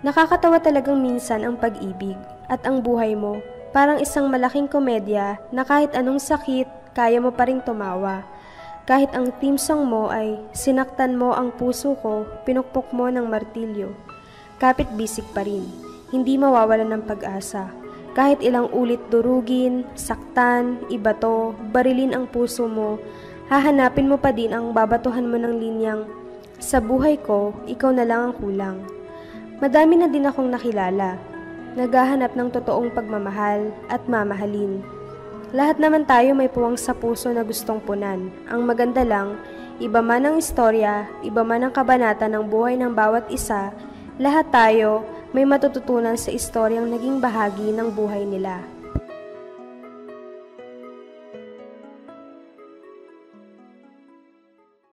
Nakakatawa talagang minsan ang pag-ibig at ang buhay mo parang isang malaking komedya na kahit anong sakit, kaya mo pa ring tumawa. Kahit ang theme song mo ay sinaktan mo ang puso ko, pinukpok mo ng martilyo. Kapit bisig pa rin, hindi mawawalan ng pag-asa. Kahit ilang ulit durugin, saktan, ibato, barilin ang puso mo, hahanapin mo pa din ang babatuhan mo ng linyang, sa buhay ko, ikaw na lang ang kulang. Madami na din akong nakilala, naghahanap ng totoong pagmamahal at mamahalin. Lahat naman tayo may puwang sa puso na gustong punan. Ang maganda lang, iba man ang istorya, iba man ang kabanata ng buhay ng bawat isa, lahat tayo may matututunan sa istoryang naging bahagi ng buhay nila.